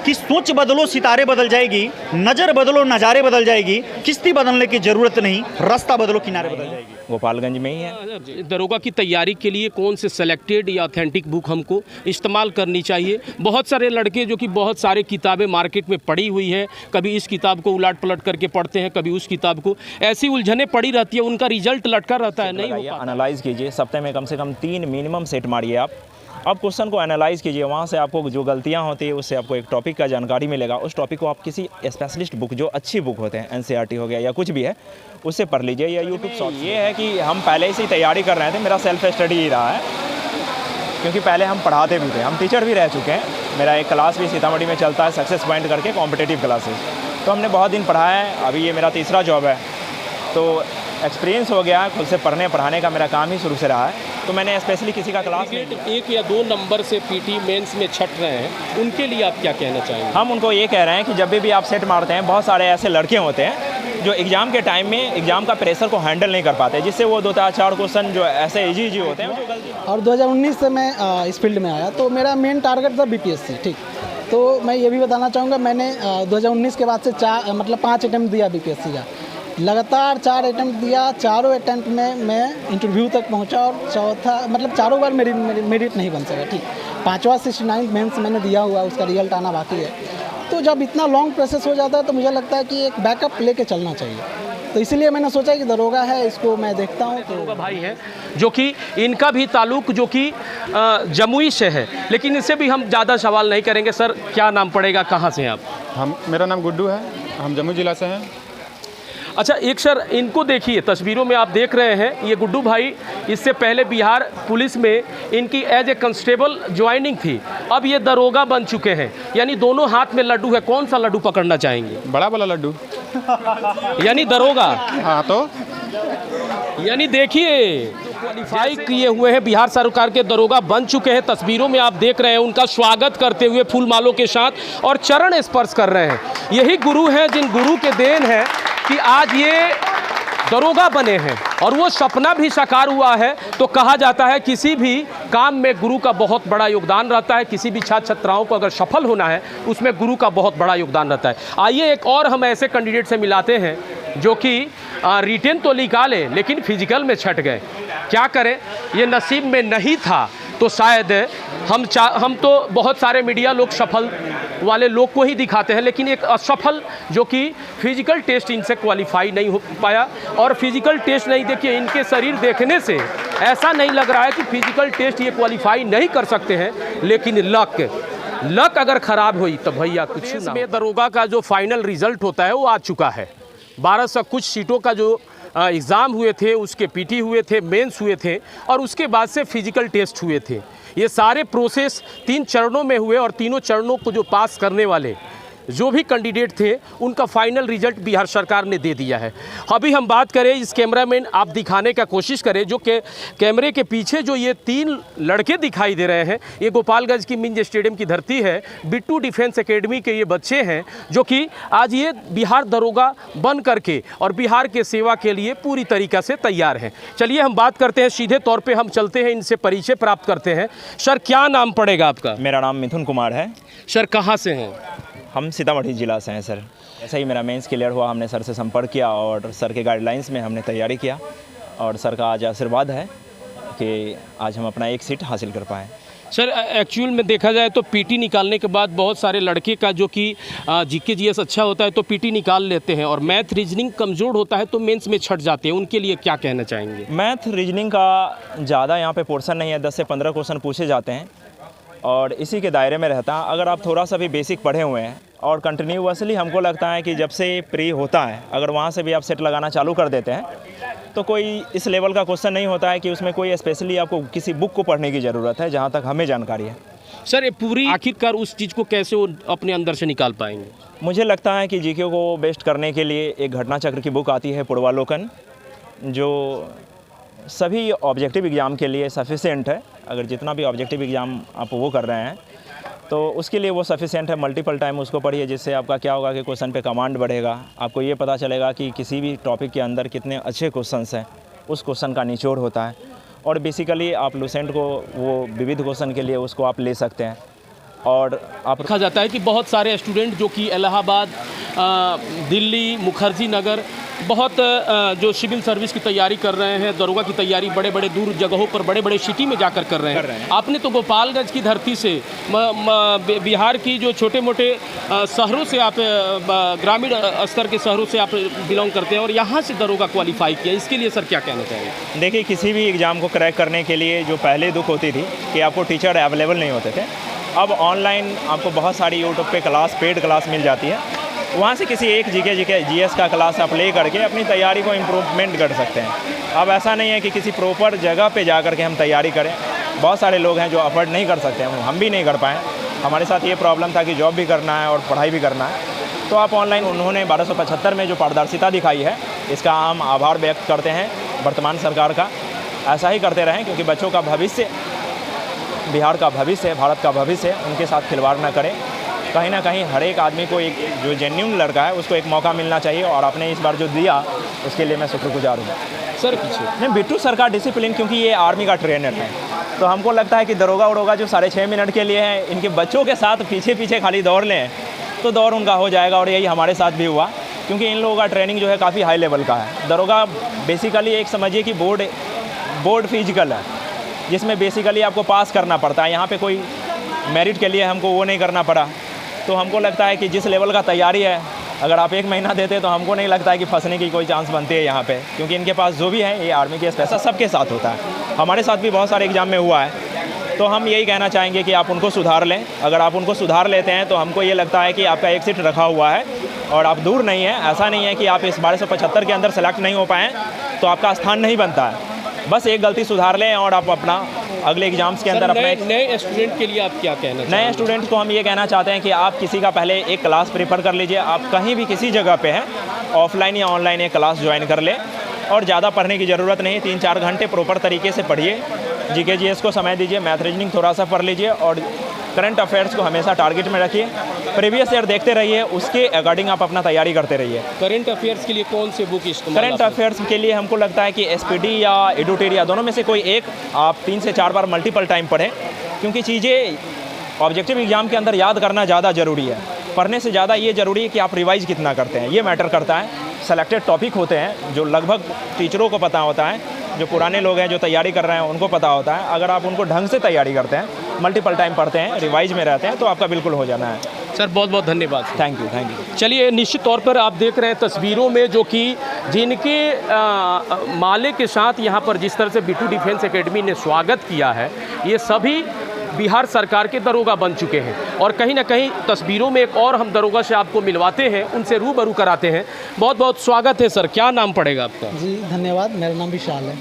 कि सोच बदलो सितारे बदल जाएगी, नज़र बदलो नज़ारे बदल जाएगी, किश्ती बदलने की ज़रूरत नहीं, रास्ता बदलो किनारे बदल जाएगी। गोपालगंज में ही है। दरोगा की तैयारी के लिए कौन से सेलेक्टेड या ऑथेंटिक बुक हमको इस्तेमाल करनी चाहिए? बहुत सारे लड़के जो कि बहुत सारे किताबें मार्केट में पड़ी हुई है, कभी इस किताब को उलट पलट करके पढ़ते हैं, कभी उस किताब को, ऐसी उलझने पड़ी रहती है, उनका रिजल्ट लटका रहता है, नहीं हो पाता। एनालाइज कीजिए, सप्ताह में कम से कम 3 मिनिमम सेट मारिए आप। अब क्वेश्चन को एनालाइज कीजिए, वहाँ से आपको जो गलतियाँ होती है उससे आपको एक टॉपिक का जानकारी मिलेगा। उस टॉपिक को आप किसी स्पेशलिस्ट बुक, जो अच्छी बुक होते हैं, NCERT हो गया या कुछ भी है, उससे पढ़ लीजिए, या यूट्यूब शॉर्ट। ये है कि हम पहले से ही तैयारी कर रहे थे, मेरा सेल्फ स्टडी ही रहा है, क्योंकि पहले हम पढ़ाते भी थे, हम टीचर भी रह चुके हैं। मेरा एक क्लास भी सीतामढ़ी में चलता है, सक्सेस पॉइंट करके, कॉम्पिटिटिव क्लासेस, तो हमने बहुत दिन पढ़ाया है। अभी ये मेरा तीसरा जॉब है, तो एक्सपीरियंस हो गया है, खुद से पढ़ने पढ़ाने का मेरा काम ही शुरू से रहा है। तो मैंने स्पेशली किसी का क्लास नहीं। 1 या 2 नंबर से पीटी मेंस में छट रहे हैं, उनके लिए आप क्या कहना चाहेंगे? हम उनको ये कह रहे हैं कि जब भी आप सेट मारते हैं, बहुत सारे ऐसे लड़के होते हैं जो एग्ज़ाम के टाइम में एग्ज़ाम का प्रेशर को हैंडल नहीं कर पाते, जिससे वो 2-4 क्वेश्चन जो ऐसे इजी होते हैं। और 2019 से मैं इस फील्ड में आया, तो मेरा मेन टारगेट था BPSC। ठीक, तो मैं ये भी बताना चाहूँगा, मैंने 2019 के बाद से 5 अटैम्प्ट दिया BPSC का, लगातार 4 अटैम्प्ट दिया। चारों अटैम्प्ट में मैं इंटरव्यू तक पहुंचा, और चौथा चारों बार मेरिट नहीं बन सका। ठीक, 5वां 69 मेंस मैंने दिया हुआ, उसका रिजल्ट आना बाकी है। तो जब इतना लॉन्ग प्रोसेस हो जाता है, तो मुझे लगता है कि एक बैकअप लेके चलना चाहिए, तो इसीलिए मैंने सोचा कि दरोगा है, इसको मैं देखता हूँ। दरोगा भाई है जो कि इनका भी ताल्लुक जो कि जमुई से है, लेकिन इससे भी हम ज़्यादा सवाल नहीं करेंगे। सर, क्या नाम पड़ेगा, कहाँ से हैं आप? मेरा नाम गुड्डू है, हम जमुई जिला से हैं। अच्छा, एक सर इनको देखिए, तस्वीरों में आप देख रहे हैं, ये गुड्डू भाई, इससे पहले बिहार पुलिस में इनकी एज ए कांस्टेबल ज्वाइनिंग थी, अब ये दरोगा बन चुके हैं। यानी दोनों हाथ में लड्डू है, कौन सा लड्डू पकड़ना चाहेंगे? बड़ा वाला लड्डू यानी दरोगा। हाँ, तो यानी देखिए, क्वालिफाई किए हुए हैं, बिहार सरकार के दरोगा बन चुके हैं। तस्वीरों में आप देख रहे हैं उनका स्वागत करते हुए फूल मालों के साथ, और चरण स्पर्श कर रहे हैं। यही गुरु हैं, जिन गुरु के देन है कि आज ये दरोगा बने हैं, और वो सपना भी साकार हुआ है। तो कहा जाता है किसी भी काम में गुरु का बहुत बड़ा योगदान रहता है, किसी भी छात्र छात्राओं को अगर सफल होना है, उसमें गुरु का बहुत बड़ा योगदान रहता है। आइए एक और हम ऐसे कैंडिडेट से मिलाते हैं जो कि रिटेन तो निकाले, लेकिन फिजिकल में छट गए। क्या करें, ये नसीब में नहीं था, तो शायद हम तो बहुत सारे मीडिया लोग सफल वाले लोग को ही दिखाते हैं, लेकिन एक असफल जो कि फिजिकल टेस्ट इनसे क्वालिफाई नहीं हो पाया। और फिजिकल टेस्ट नहीं, देखिए इनके शरीर देखने से ऐसा नहीं लग रहा है कि फिजिकल टेस्ट ये क्वालिफाई नहीं कर सकते हैं, लेकिन लक अगर ख़राब हुई तो भैया कुछ ना। में दरोगा का जो फाइनल रिजल्ट होता है वो आ चुका है। 1200 कुछ सीटों का जो एग्ज़ाम हुए थे, उसके पीटी हुए थे, मेंस हुए थे, और उसके बाद से फिजिकल टेस्ट हुए थे। ये सारे प्रोसेस 3 चरणों में हुए, और तीनों चरणों को जो पास करने वाले जो भी कैंडिडेट थे, उनका फाइनल रिजल्ट बिहार सरकार ने दे दिया है। अभी हम बात करें, इस कैमरामैन आप दिखाने का कोशिश करें, जो कैमरे के पीछे जो ये 3 लड़के दिखाई दे रहे हैं, ये गोपालगंज की मिंज स्टेडियम की धरती है, बिट्टू डिफेंस एकेडमी के ये बच्चे हैं, जो कि आज ये बिहार दरोगा बन करके और बिहार के सेवा के लिए पूरी तरीक़ा से तैयार हैं। चलिए हम बात करते हैं, सीधे तौर पर हम चलते हैं, इनसे परिचय प्राप्त करते हैं। सर, क्या नाम पड़ेगा आपका? मेरा नाम मिथुन कुमार है। सर, कहाँ से हैं? हम सीतामढ़ी जिला से हैं सर। जैसे ही मेरा मेंस क्लियर हुआ, हमने सर से संपर्क किया, और सर के गाइडलाइंस में हमने तैयारी किया, और सर का आज आशीर्वाद है कि आज हम अपना एक सीट हासिल कर पाएँ। सर, एक्चुअल में देखा जाए तो पीटी निकालने के बाद बहुत सारे लड़के का जो कि जीके जीएस अच्छा होता है तो पीटी निकाल लेते हैं, और मैथ रीजनिंग कमज़ोर होता है तो मेंस में छट जाते हैं, उनके लिए क्या कहना चाहेंगे? मैथ रीजनिंग का ज़्यादा यहाँ पे पोर्शन नहीं है, 10 से 15 क्वेश्चन पूछे जाते हैं, और इसी के दायरे में रहता है। अगर आप थोड़ा सा भी बेसिक पढ़े हुए हैं, और कंटिन्यूअसली हमको लगता है कि जब से प्री होता है, अगर वहाँ से भी आप सेट लगाना चालू कर देते हैं, तो कोई इस लेवल का क्वेश्चन नहीं होता है कि उसमें कोई स्पेशली आपको किसी बुक को पढ़ने की ज़रूरत है, जहाँ तक हमें जानकारी है। सर, ये पूरी आखिरकार उस चीज़ को कैसे वो अपने अंदर से निकाल पाएंगे? मुझे लगता है कि जीके को बेस्ट करने के लिए एक घटना चक्र की बुक आती है, पूर्वालोकन, जो सभी ऑब्जेक्टिव एग्ज़ाम के लिए सफिशिएंट है। अगर जितना भी ऑब्जेक्टिव एग्ज़ाम आप वो कर रहे हैं, तो उसके लिए वो सफिशिएंट है। मल्टीपल टाइम उसको पढ़िए, जिससे आपका क्या होगा कि क्वेश्चन पे कमांड बढ़ेगा। आपको ये पता चलेगा कि किसी भी टॉपिक के अंदर कितने अच्छे क्वेश्चंस हैं, उस क्वेश्चन का निचोड़ होता है, और बेसिकली आप लूसेंट को वो विविध क्वेश्चन के लिए उसको आप ले सकते हैं। और आप देखा जाता है कि बहुत सारे स्टूडेंट जो कि इलाहाबाद, दिल्ली, मुखर्जी नगर, बहुत जो सिविल सर्विस की तैयारी कर रहे हैं, दरोगा की तैयारी बड़े बड़े दूर जगहों पर बड़े बड़े सिटी में जाकर कर रहे हैं। आपने तो गोपालगंज की धरती से बिहार की जो छोटे मोटे शहरों से आप ग्रामीण स्तर के शहरों से आप बिलोंग करते हैं और यहाँ से दरोगा क्वालिफाई किया, इसके लिए सर क्या कहना चाहिए? देखिए, किसी भी एग्ज़ाम को क्रैक करने के लिए जो पहले दुख होती थी कि आपको टीचर अवेलेबल नहीं होते थे, अब ऑनलाइन आपको बहुत सारी यूट्यूब पे क्लास, पेड क्लास मिल जाती है। वहाँ से किसी एक जीएस का क्लास आप ले करके अपनी तैयारी को इम्प्रूवमेंट कर सकते हैं। अब ऐसा नहीं है कि किसी प्रॉपर जगह पे जा कर के हम तैयारी करें। बहुत सारे लोग हैं जो अफोर्ड नहीं कर सकते हैं, हम भी नहीं कर पाए। हमारे साथ ये प्रॉब्लम था कि जॉब भी करना है और पढ़ाई भी करना है, तो आप ऑनलाइन उन्होंने 1275 में जो पारदर्शिता दिखाई है, इसका हम आभार व्यक्त करते हैं वर्तमान सरकार का। ऐसा ही करते रहें, क्योंकि बच्चों का भविष्य, बिहार का भविष्य, भारत का भविष्य, उनके साथ खिलवाड़ ना करें। कहीं ना कहीं हर एक आदमी को, एक जो जेन्युइन लड़का है उसको एक मौका मिलना चाहिए, और आपने इस बार जो दिया उसके लिए मैं शुक्रगुजार हूँ। सर पीछे नहीं, बिट्टू सर का डिसिप्लिन, क्योंकि ये आर्मी का ट्रेनर है, तो हमको लगता है कि दरोगा उड़ोगा जो 6.5 मिनट के लिए है, इनके बच्चों के साथ पीछे पीछे खाली दौड़ लें तो दौड़ उनका हो जाएगा। और यही हमारे साथ भी हुआ, क्योंकि इन लोगों का ट्रेनिंग जो है काफ़ी हाई लेवल का है। दरोगा बेसिकली एक समझिए कि बोर्ड फिजिकल है, जिसमें बेसिकली आपको पास करना पड़ता है। यहाँ पे कोई मेरिट के लिए हमको वो नहीं करना पड़ा, तो हमको लगता है कि जिस लेवल का तैयारी है, अगर आप 1 महीना देते तो हमको नहीं लगता है कि फंसने की कोई चांस बनती है यहाँ पे, क्योंकि इनके पास जो भी है ये आर्मी के स्पेशल सबके साथ होता है। हमारे साथ भी बहुत सारे एग्जाम में हुआ है, तो हम यही कहना चाहेंगे कि आप उनको सुधार लें। अगर आप उनको सुधार लेते हैं तो हमको ये लगता है कि आपका एक सीट रखा हुआ है और आप दूर नहीं हैं। ऐसा नहीं है कि आप इस 1275 के अंदर सेलेक्ट नहीं हो पाएँ तो आपका स्थान नहीं बनता है। बस एक गलती सुधार लें और आप अपना अगले एग्जाम्स के अंदर अपने नए स्टूडेंट के लिए आप क्या कहना चाहेंगे? नए स्टूडेंट्स को हम ये कहना चाहते हैं कि आप किसी का पहले एक क्लास प्रेफर कर लीजिए। आप कहीं भी किसी जगह पे हैं, ऑफलाइन या ऑनलाइन एक क्लास ज्वाइन कर लें, और ज़्यादा पढ़ने की ज़रूरत नहीं। 3-4 घंटे प्रॉपर तरीके से पढ़िए, जीके जीएस को समय दीजिए, मैथ रीजनिंग थोड़ा सा पढ़ लीजिए, और करंट अफेयर्स को हमेशा टारगेट में रखिए। प्रीवियस ईयर देखते रहिए, उसके अकॉर्डिंग आप अपना तैयारी करते रहिए। करंट अफेयर्स के लिए कौन से बुक इस्तेमाल? करंट अफेयर्स के लिए हमको लगता है कि एसपीडी या एडुटेरिया, दोनों में से कोई एक आप 3 से 4 बार मल्टीपल टाइम पढ़ें, क्योंकि चीज़ें ऑब्जेक्टिव एग्जाम के अंदर याद करना ज़्यादा ज़रूरी है। पढ़ने से ज़्यादा ये ज़रूरी है कि आप रिवाइज कितना करते हैं, ये मैटर करता है। सेलेक्टेड टॉपिक होते हैं जो लगभग टीचरों को पता होता है, जो पुराने लोग हैं जो तैयारी कर रहे हैं उनको पता होता है। अगर आप उनको ढंग से तैयारी करते हैं, मल्टीपल टाइम पढ़ते हैं, रिवाइज में रहते हैं, तो आपका बिल्कुल हो जाना है। सर बहुत बहुत धन्यवाद। Thank you. चलिए, निश्चित तौर पर आप देख रहे हैं तस्वीरों में जो कि जिनके माले के साथ यहाँ पर जिस तरह से बिट्टू डिफेंस एकेडमी ने स्वागत किया है, ये सभी बिहार सरकार के दरोगा बन चुके हैं। और कहीं ना कहीं तस्वीरों में एक और हम दरोगा से आपको मिलवाते हैं, उनसे रूबरू कराते हैं। बहुत बहुत स्वागत है सर, क्या नाम पड़ेगा आपका? जी धन्यवाद, मेरा नाम विशाल है।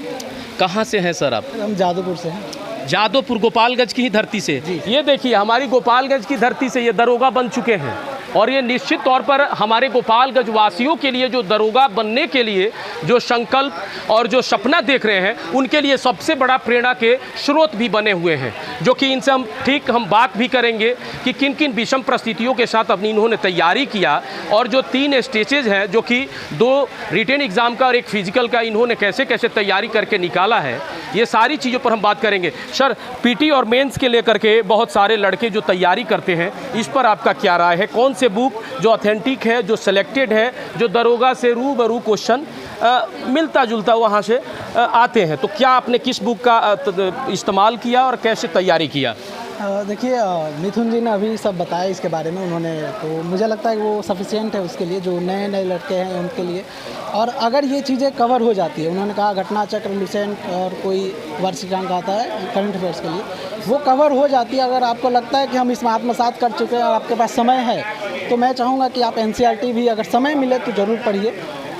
कहाँ से हैं सर आप? हम जादवपुर से हैं। जादवपुर, गोपालगंज की ही धरती से? जी। ये देखिए, हमारी गोपालगंज की धरती से ये दरोगा बन चुके हैं, और ये निश्चित तौर पर हमारे गोपालगंज वासियों के लिए जो दरोगा बनने के लिए जो संकल्प और जो सपना देख रहे हैं, उनके लिए सबसे बड़ा प्रेरणा के स्रोत भी बने हुए हैं, जो कि इनसे हम बात भी करेंगे कि किन किन विषम परिस्थितियों के साथ अपनी इन्होंने तैयारी किया, और जो 3 स्टेजेज हैं, जो कि 2 रिटेन एग्ज़ाम का और 1 फिजिकल का, इन्होंने कैसे कैसे तैयारी करके निकाला है, ये सारी चीज़ों पर हम बात करेंगे। सर, पीटी और मेंस के लेकर के बहुत सारे लड़के जो तैयारी करते हैं, इस पर आपका क्या राय है? कौन से बुक जो ऑथेंटिक है, जो सिलेक्टेड है, जो दरोगा से रूबरू क्वेश्चन मिलता जुलता वहाँ से आते हैं, तो क्या आपने किस बुक का इस्तेमाल किया और कैसे तैयारी किया? देखिए, मिथुन जी ने अभी सब बताया इसके बारे में उन्होंने, तो मुझे लगता है कि वो सफिशिएंट है उसके लिए, जो नए नए लड़के हैं उनके लिए। और अगर ये चीज़ें कवर हो जाती है, उन्होंने कहा घटना चक्र, लुसेंट और कोई वार्षिकांक आता है करंट अफेयर्स के लिए, वो कवर हो जाती है। अगर आपको लगता है कि हम इसमें आत्मसात कर चुके हैं और आपके पास समय है, तो मैं चाहूँगा कि आप NCERT भी अगर समय मिले तो ज़रूर पढ़िए।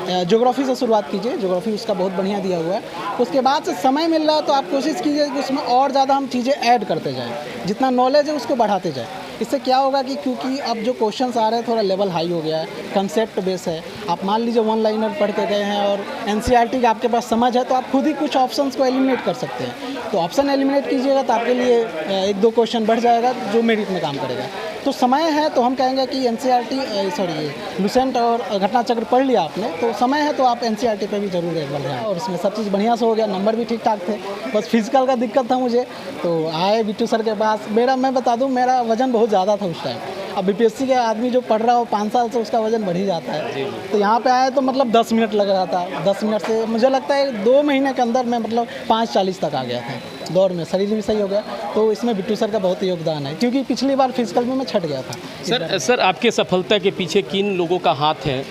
ज्योग्राफी से शुरुआत कीजिए, ज्योग्राफी उसका बहुत बढ़िया दिया हुआ है। उसके बाद से समय मिल रहा है तो आप कोशिश कीजिए कि उसमें और ज़्यादा हम चीज़ें ऐड करते जाएं, जितना नॉलेज है उसको बढ़ाते जाएं। इससे क्या होगा कि क्योंकि अब जो क्वेश्चंस आ रहे हैं थोड़ा लेवल हाई हो गया है, कंसेप्ट बेस है। आप मान लीजिए 1 लाइनर पढ़ के गए हैं और NCERT का आपके पास समझ है, तो आप खुद ही कुछ ऑप्शंस को एलिमिनेट कर सकते हैं। तो ऑप्शन एलिमिनेट कीजिएगा तो आपके लिए 1-2 क्वेश्चन बढ़ जाएगा, जो मेरिट में काम करेगा। तो समय है तो हम कहेंगे कि एनसीईआरटी लुसेंट और घटना चक्र पढ़ लिया आपने, तो समय है तो आप एनसीईआरटी पे भी जरूर एक बार ध्यान, और उसमें सब चीज़ बढ़िया से हो गया, नंबर भी ठीक ठाक थे। बस फिजिकल का दिक्कत था मुझे, तो आए बिट्टू सर के पास। मैं बता दूं, मेरा वजन बहुत ज़्यादा था उस टाइम। अब बीपीएससी के आदमी जो पढ़ रहा हो 5 साल से, उसका वजन बढ़ ही जाता है। तो यहाँ पे आए तो मतलब 10 मिनट लग रहा था, 10 मिनट से मुझे लगता है 2 महीने के अंदर मैं मतलब 5:40 तक आ गया था दौड़ में, शरीर भी सही हो गया। तो इसमें बिट्टू सर का बहुत योगदान है, क्योंकि पिछली बार फिजिकल में मैं छट गया था। सर आपके सफलता के पीछे किन लोगों का हाथ है,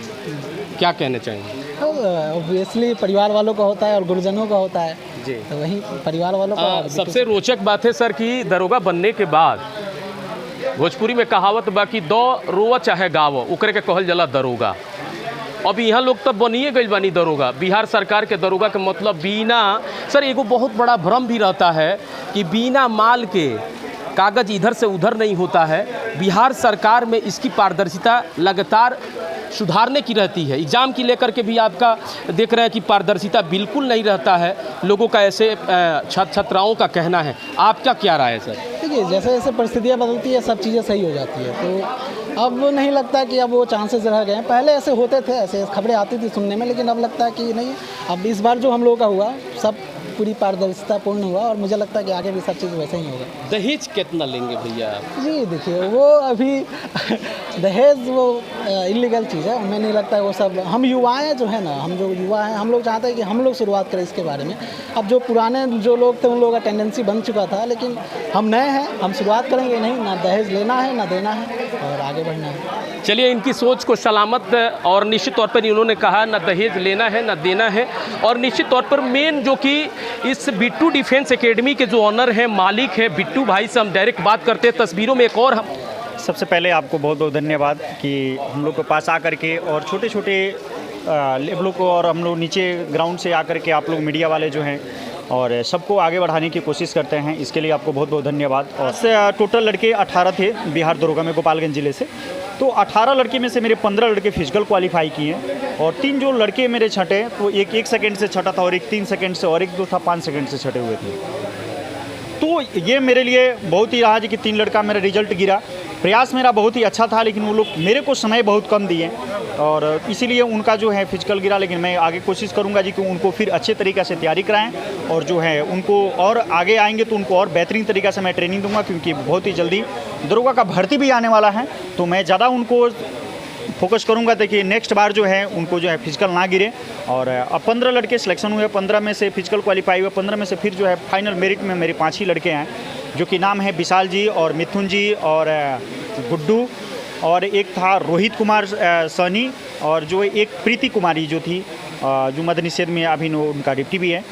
क्या कहना चाहेंगे? ऑब्वियसली परिवार वालों का होता है और गुरुजनों का होता है जी। तो वही परिवार वालों का। और सबसे रोचक बात है सर कि दरोगा बनने के बाद भोजपुरी में कहावत बाकी दो रोवा चाहे गाव ओकरे के कहल जाला दरोगा। अब यहाँ लोग तब बनिए गई बानी दरोगा। बिहार सरकार के दरोगा के मतलब बिना, सर एगो बहुत बड़ा भ्रम भी रहता है कि बिना माल के कागज़ इधर से उधर नहीं होता है। बिहार सरकार में इसकी पारदर्शिता लगातार सुधारने की रहती है। एग्ज़ाम की लेकर के भी आपका देख रहे हैं कि पारदर्शिता बिल्कुल नहीं रहता है, लोगों का ऐसे छात्राओं का कहना है। आपका क्या राय है सर? देखिए, जैसे जैसे परिस्थितियाँ बदलती है सब चीज़ें सही हो जाती है, तो अब नहीं लगता कि अब वो चांसेस रह गए हैं। पहले ऐसे होते थे, ऐसे खबरें आती थी सुनने में, लेकिन अब लगता है कि नहीं, अब इस बार जो हम लोगों का हुआ सब पूरी पारदर्शिता पूर्ण हुआ, और मुझे लगता है कि आगे भी सब चीज़ वैसे ही होगा। दहेज कितना लेंगे भैया? जी देखिए, वो अभी दहेज वो इलीगल चीज़ है, हमें नहीं लगता है वो सब। हम युवाएं जो है ना, हम जो युवा हैं, हम लोग चाहते हैं कि हम लोग शुरुआत करें इसके बारे में। अब जो पुराने जो लोग थे उन लोगों का टेंडेंसी बन चुका था, लेकिन हम नए हैं, हम शुरुआत करेंगे। नहीं, ना दहेज लेना है ना देना है, और आगे बढ़ना है। चलिए, इनकी सोच को सलामत, और निश्चित तौर पर इन्होंने कहा ना दहेज लेना है ना देना है। और निश्चित तौर पर मेन जो कि इस बिट्टू डिफेंस एकेडमी के जो ऑनर हैं, मालिक हैं बिट्टू भाई से हम डायरेक्ट बात करते हैं। तस्वीरों में एक और हम सबसे पहले आपको बहुत बहुत धन्यवाद कि हम लोग के पास आकर के और छोटे छोटे लेवलों को, और हम लोग नीचे ग्राउंड से आकर के आप लोग मीडिया वाले जो हैं और सबको आगे बढ़ाने की कोशिश करते हैं, इसके लिए आपको बहुत बहुत धन्यवाद। और टोटल लड़के 18 थे बिहार दरोगा में, गोपालगंज ज़िले से। तो 18 लड़के में से मेरे 15 लड़के फिजिकल क्वालिफाई किए, और 3 जो लड़के मेरे छटे, तो एक 1 सेकंड से छटा था, और एक 3 सेकंड से, और एक जो था 5 सेकंड से छटे हुए थे। तो ये मेरे लिए बहुत ही रहा कि 3 लड़का मेरा रिजल्ट गिरा। प्रयास मेरा बहुत ही अच्छा था, लेकिन वो लोग मेरे को समय बहुत कम दिए, और इसीलिए उनका जो है फिजिकल गिरा। लेकिन मैं आगे कोशिश करूंगा जी कि उनको फिर अच्छे तरीक़े से तैयारी कराएं, और जो है उनको और आगे आएंगे तो उनको और बेहतरीन तरीक़े से मैं ट्रेनिंग दूंगा, क्योंकि बहुत ही जल्दी दरोगा का भर्ती भी आने वाला है। तो मैं ज़्यादा उनको फोकस करूंगा देखिए नेक्स्ट बार जो है उनको जो है फिजिकल ना गिरे। और अब 15 लड़के सिलेक्शन हुए, 15 में से फिजिकल क्वालिफाई हुए, 15 में से फिर जो है फाइनल मेरिट में मेरे 5 ही लड़के हैं, जो कि नाम है विशाल जी और मिथुन जी और गुड्डू, और एक था रोहित कुमार सनी, और जो एक प्रीति कुमारी जो थी, जो मद्य निषेध में अभी उनका डिप्टी भी है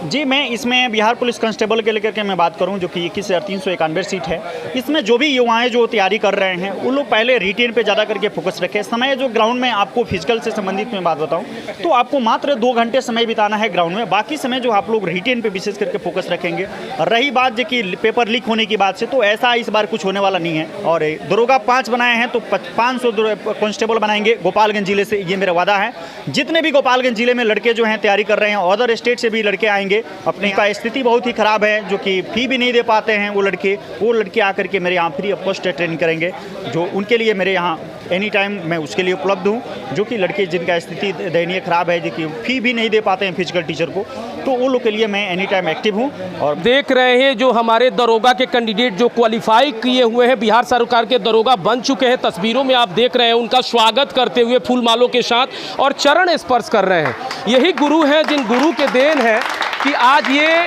जी। मैं इसमें बिहार पुलिस कांस्टेबल के लेकर के मैं बात करूं, जो कि 21,391 सीट है। इसमें जो भी युवाएं जो तैयारी कर रहे हैं उन लोग पहले रिटेन पे ज़्यादा करके फोकस रखें। समय जो ग्राउंड में आपको फिजिकल से संबंधित मैं बात बताऊं तो आपको मात्र 2 घंटे समय बिताना है ग्राउंड में, बाकी समय जो आप लोग रिटेन पे विशेष करके फोकस रखेंगे। और रही बात जो कि पेपर लीक होने की बात से, तो ऐसा इस बार कुछ होने वाला नहीं है। और दरोगा 5 बनाए हैं तो 500 कांस्टेबल बनाएंगे गोपालगंज जिले से, ये मेरा वादा है। जितने भी गोपालगंज जिले में लड़के जो हैं तैयारी कर रहे हैं, अदर स्टेट से भी लड़के आएंगे। अपने का स्थिति बहुत ही खराब है, जो कि फी भी नहीं दे पाते हैं वो लड़के आकर के मेरे यहाँ फ्री ऑफ कॉस्ट ट्रेनिंग करेंगे, जो उनके लिए मेरे यहाँ एनी टाइम मैं उसके लिए उपलब्ध हूँ। जो कि लड़के जिनका स्थिति दयनीय खराब है, जो कि फी भी नहीं दे पाते हैं फिजिकल टीचर को, तो वो लोग के लिए मैं एनी टाइम एक्टिव हूँ। और देख रहे हैं जो हमारे दरोगा के कैंडिडेट जो क्वालिफाई किए हुए हैं, बिहार सरकार के दरोगा बन चुके हैं, तस्वीरों में आप देख रहे हैं उनका स्वागत करते हुए फूल मालों के साथ और चरण स्पर्श कर रहे हैं। यही गुरु हैं जिन गुरु के देन है कि आज ये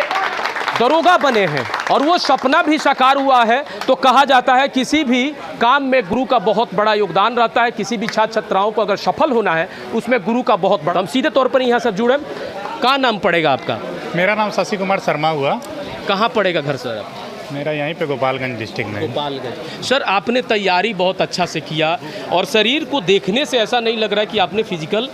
दरोगा बने हैं, और वो सपना भी साकार हुआ है। तो कहा जाता है किसी भी काम में गुरु का बहुत बड़ा योगदान रहता है। किसी भी छात्र छात्राओं को अगर सफल होना है उसमें गुरु का बहुत बड़ा। हम सीधे तौर पर यहाँ से जुड़े। क्या नाम पड़ेगा आपका? मेरा नाम शशि कुमार शर्मा हुआ। कहाँ पड़ेगा घर सर? मेरा यहीं पे गोपालगंज डिस्ट्रिक्ट में। गोपालगंज। सर आपने तैयारी बहुत अच्छा से किया, और शरीर को देखने से ऐसा नहीं लग रहा है कि आपने फिजिकल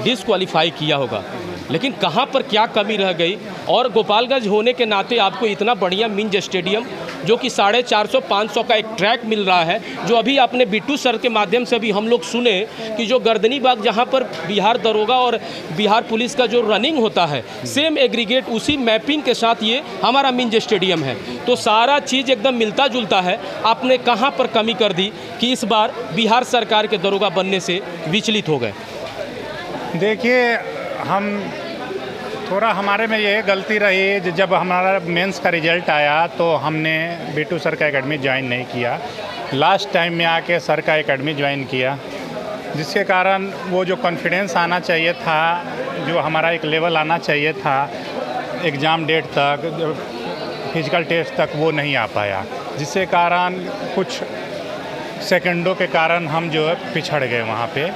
डिसक्वालीफाई किया होगा। लेकिन कहाँ पर क्या कमी रह गई। और गोपालगंज होने के नाते आपको इतना बढ़िया मिंज स्टेडियम जो कि 450-500 का एक ट्रैक मिल रहा है, जो अभी आपने बिट्टू सर के माध्यम से भी हम लोग सुने कि जो गर्दनी बाग जहाँ पर बिहार दरोगा और बिहार पुलिस का जो रनिंग होता है, सेम एग्रीगेट उसी मैपिंग के साथ ये हमारा मिंज स्टेडियम है। तो सारा चीज़ एकदम मिलता जुलता है। आपने कहाँ पर कमी कर दी कि इस बार बिहार सरकार के दरोगा बनने से विचलित हो गए? देखिए, हम थोड़ा हमारे में ये गलती रही, जब हमारा मेंस का रिज़ल्ट आया तो हमने बिट्टू सर का एकेडमी ज्वाइन नहीं किया। लास्ट टाइम में आके सर का एकेडमी ज्वाइन किया, जिसके कारण वो जो कॉन्फिडेंस आना चाहिए था, जो हमारा एक लेवल आना चाहिए था एग्ज़ाम डेट तक, फिजिकल टेस्ट तक, वो नहीं आ पाया, जिसके कारण कुछ सेकंडों के कारण हम जो है पिछड़ गए वहाँ पे।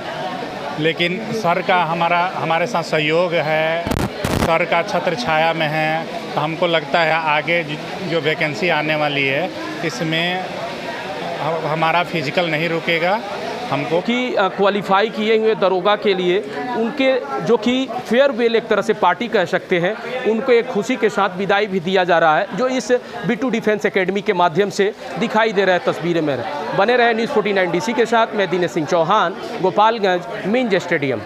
लेकिन सर का हमारे साथ सहयोग है, सर का छत्र छाया में है, तो हमको लगता है आगे जो वैकेंसी आने वाली है इसमें हमारा फिजिकल नहीं रुकेगा। हमको कि क्वालिफाई किए हुए दरोगा के लिए उनके जो कि फेयरवेल एक तरह से पार्टी कह सकते हैं, उनको एक खुशी के साथ विदाई भी दिया जा रहा है, जो इस बिट्टू डिफेंस एकेडमी के माध्यम से दिखाई दे रहा है तस्वीरें में। बने रहे न्यूज़ 49 DC के साथ, मैं दिनेश सिंह चौहान, गोपालगंज मिंज स्टेडियम।